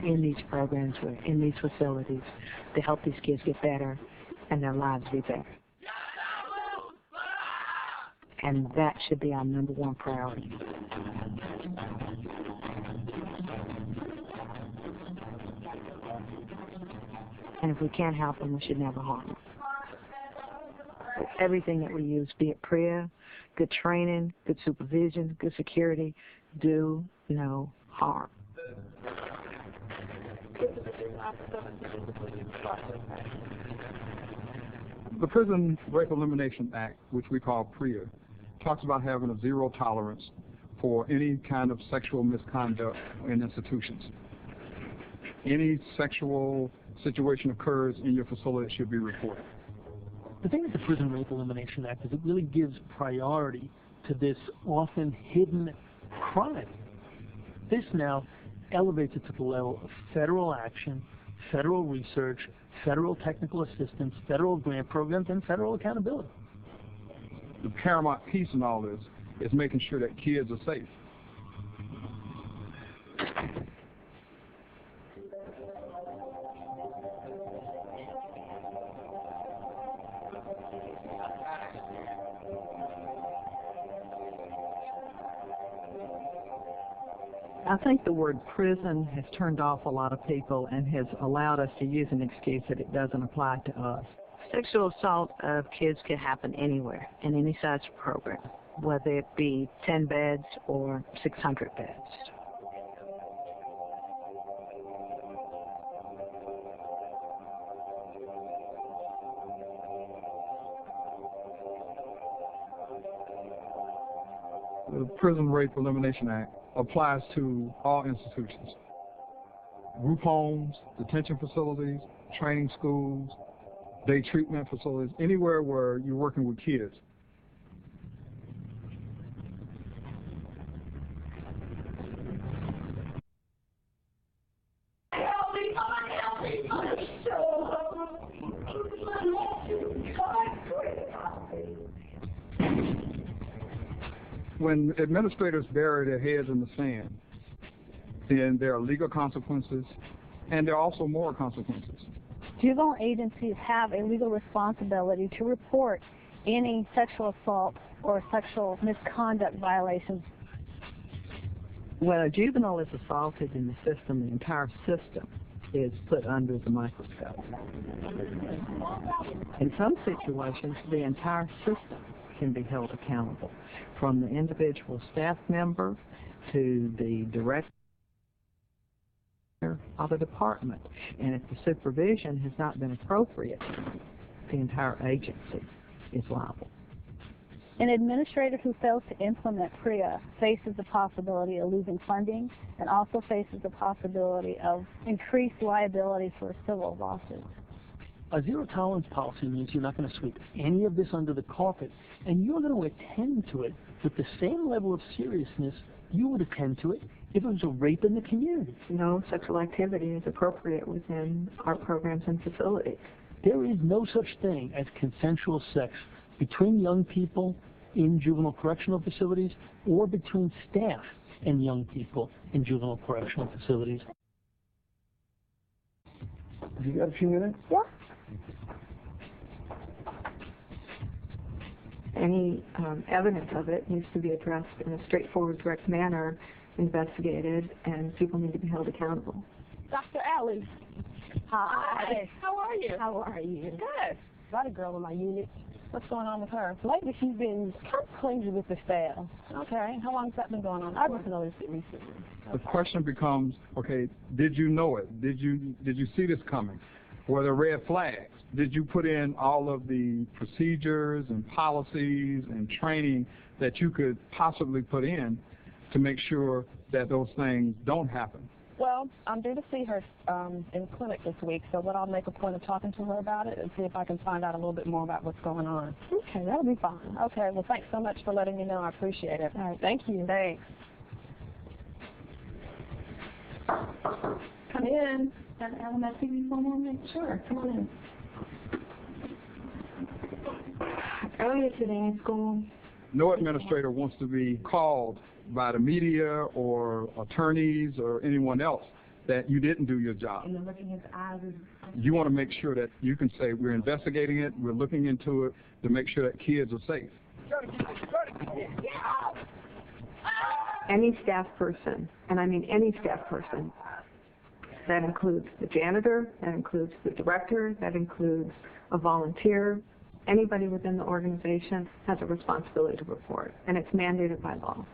in these programs, or in these facilities, to help these kids get better and their lives be better. And that should be our #1 priority. And if we can't help them, we should never harm them. Everything that we use, be it prayer, good training, good supervision, good security, do no harm. The Prison Rape Elimination Act, which we call PREA, talks about having a zero tolerance for any kind of sexual misconduct in institutions. Any sexual situation occurs in your facility, it should be reported. The thing with the Prison Rape Elimination Act is it really gives priority to this often hidden crime. This now elevates it to the level of federal action, federal research, federal technical assistance, federal grant programs, and federal accountability. The paramount piece in all this is making sure that kids are safe. I think the word prison has turned off a lot of people and has allowed us to use an excuse that it doesn't apply to us. Sexual assault of kids can happen anywhere, in any size program, whether it be 10 beds or 600 beds. The Prison Rape Elimination Act applies to all institutions. Group homes, detention facilities, training schools, day treatment facilities, anywhere where you're working with kids. When administrators bury their heads in the sand, then there are legal consequences, and there are also moral consequences. Juvenile agencies have a legal responsibility to report any sexual assault or sexual misconduct violations. When a juvenile is assaulted in the system, the entire system is put under the microscope. In some situations, the entire system can be held accountable, from the individual staff member to the director of the department. And if the supervision has not been appropriate, the entire agency is liable. An administrator who fails to implement PREA faces the possibility of losing funding and also faces the possibility of increased liability for civil lawsuits. A zero-tolerance policy means you're not going to sweep any of this under the carpet, and you're going to attend to it with the same level of seriousness you would attend to it if it was a rape in the community. No sexual activity is appropriate within our programs and facilities. There is no such thing as consensual sex between young people in juvenile correctional facilities or between staff and young people in juvenile correctional facilities. Have you got a few minutes? Yeah. Any evidence of it needs to be addressed in a straightforward, direct manner, investigated, and people need to be held accountable. Dr. Allen. Hi. How are you? How are you? Good. Got a girl in my unit. What's going on with her? Lately, she's been kind of clingy with the staff. Okay. How long has that been going on? I just noticed it recently. The question becomes, okay, did you know it? Did you see this coming? Were there red flags? Did you put in all of the procedures and policies and training that you could possibly put in to make sure that those things don't happen? Well, I'm due to see her in clinic this week, so what I'll make a point of talking to her about it and see if I can find out a little bit more about what's going on. Okay, that'll be fine. Okay, well, thanks so much for letting me know. I appreciate it. All right, thank you. Thanks. Come in. Got an elementary one more minute? Sure, come on in. Earlier today in school, No administrator wants to be called by the media or attorneys or anyone else that you didn't do your job. And then look in his eyes. You want to make sure that you can say, we're investigating it, we're looking into it to make sure that kids are safe. Any staff person, and I mean any staff person, that includes the janitor, that includes the director, that includes a volunteer, anybody within the organization has a responsibility to report, and it's mandated by law.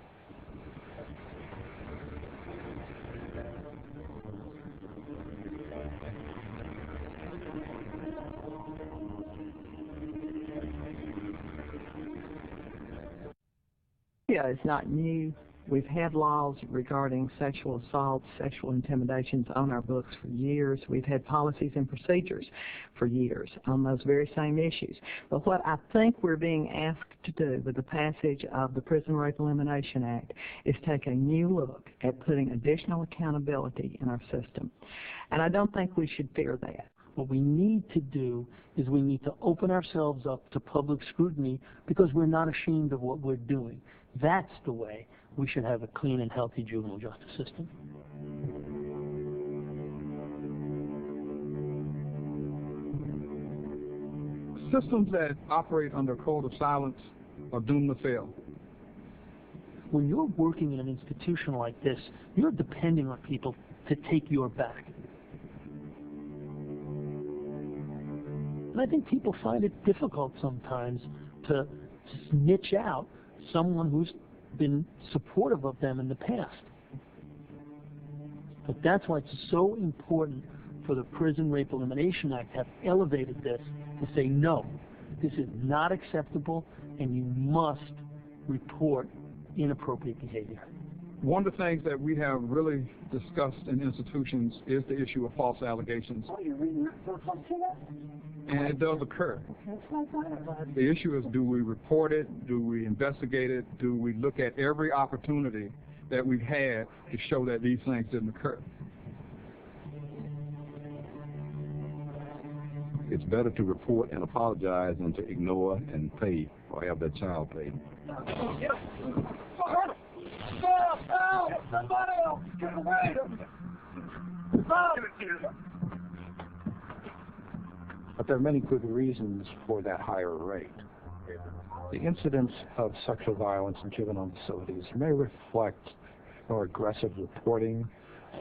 Yeah, it's not new. We've had laws regarding sexual assaults, sexual intimidations on our books for years. We've had policies and procedures for years on those very same issues. But what I think we're being asked to do with the passage of the Prison Rape Elimination Act is take a new look at putting additional accountability in our system. And I don't think we should fear that. What we need to do is we need to open ourselves up to public scrutiny because we're not ashamed of what we're doing. That's the way we should have a clean and healthy juvenile justice system. Systems that operate under a code of silence are doomed to fail. When you're working in an institution like this, you're depending on people to take your back. And I think people find it difficult sometimes to snitch out someone who's been supportive of them in the past. But that's why it's so important for the Prison Rape Elimination Act to have elevated this to say, no, this is not acceptable and you must report inappropriate behavior. One of the things that we have really discussed in institutions is the issue of false allegations. And it does occur. The issue is, do we report it? Do we investigate it? Do we look at every opportunity that we've had to show that these things didn't occur? It's better to report and apologize than to ignore and pay or have that child paid. But there are many good reasons for that higher rate. The incidence of sexual violence in juvenile facilities may reflect more aggressive reporting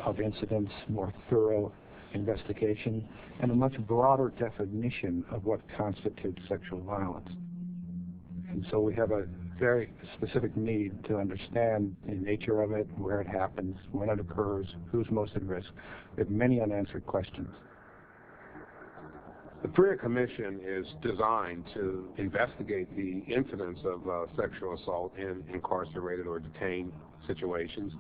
of incidents, more thorough investigation, and a much broader definition of what constitutes sexual violence. And so we have a very specific need to understand the nature of it, where it happens, when it occurs, who's most at risk. We have many unanswered questions. The PREA Commission is designed to investigate the incidence of sexual assault in incarcerated or detained situations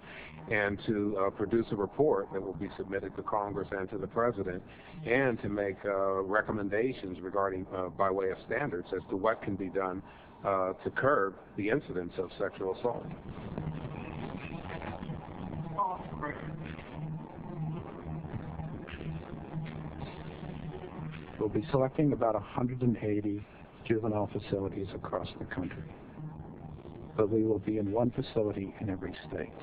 and to produce a report that will be submitted to Congress and to the President and to make recommendations regarding, by way of standards, as to what can be done to curb the incidence of sexual assault. We'll be selecting about 180 juvenile facilities across the country, but we will be in one facility in every state.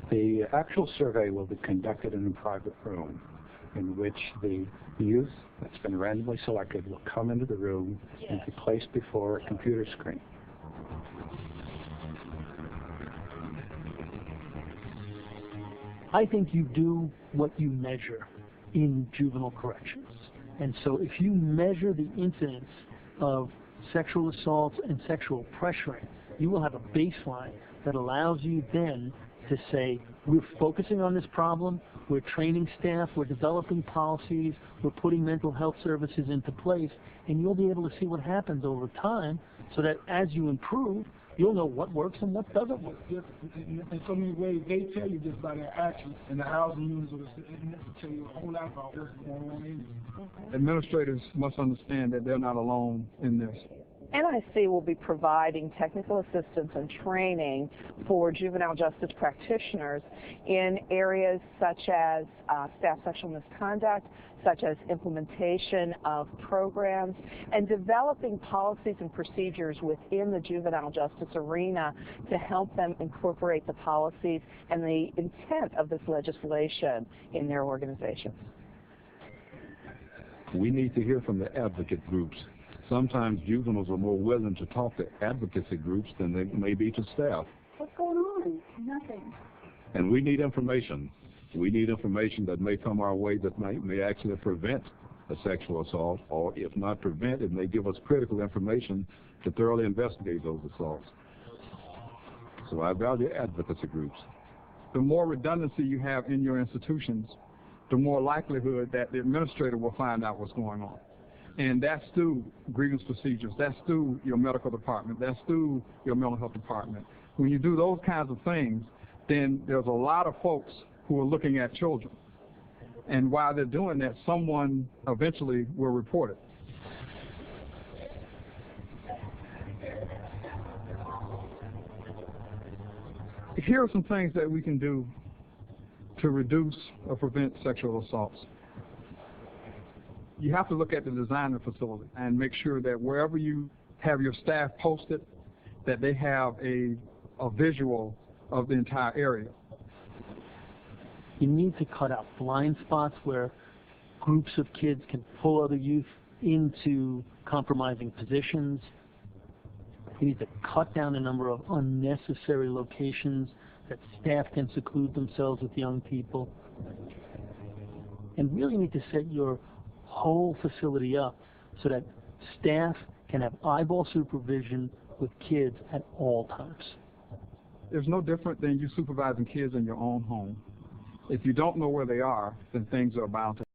The actual survey will be conducted in a private room in which the youth that's been randomly selected will come into the room and be placed before a computer screen. I think you do what you measure in juvenile corrections. And so if you measure the incidence of sexual assaults and sexual pressuring, you will have a baseline that allows you then to say, we're focusing on this problem, we're training staff, we're developing policies, we're putting mental health services into place, and you'll be able to see what happens over time so that as you improve, you'll know what works and what doesn't work. In so many ways, they tell you just by their actions, and the housing units will tell you a whole lot about what's going on in there. Administrators must understand that they're not alone in this. NIC will be providing technical assistance and training for juvenile justice practitioners in areas such as staff sexual misconduct, such as implementation of programs, and developing policies and procedures within the juvenile justice arena to help them incorporate the policies and the intent of this legislation in their organizations. We need to hear from the advocate groups. Sometimes juveniles are more willing to talk to advocacy groups than they may be to staff. What's going on? Nothing. And we need information. We need information that may come our way that may actually prevent a sexual assault, or if not prevent, it may give us critical information to thoroughly investigate those assaults. So I value advocacy groups. The more redundancy you have in your institutions, the more likelihood that the administrator will find out what's going on. And that's through grievance procedures, that's through your medical department, that's through your mental health department. When you do those kinds of things, then there's a lot of folks who are looking at children. And while they're doing that, someone eventually will report it. Here are some things that we can do to reduce or prevent sexual assaults. You have to look at the design of the facility and make sure that wherever you have your staff posted, that they have a visual of the entire area. You need to cut out blind spots where groups of kids can pull other youth into compromising positions. You need to cut down the number of unnecessary locations that staff can seclude themselves with young people. And really need to set your whole facility up so that staff can have eyeball supervision with kids at all times. There's no different than you supervising kids in your own home. If you don't know where they are, then things are bound to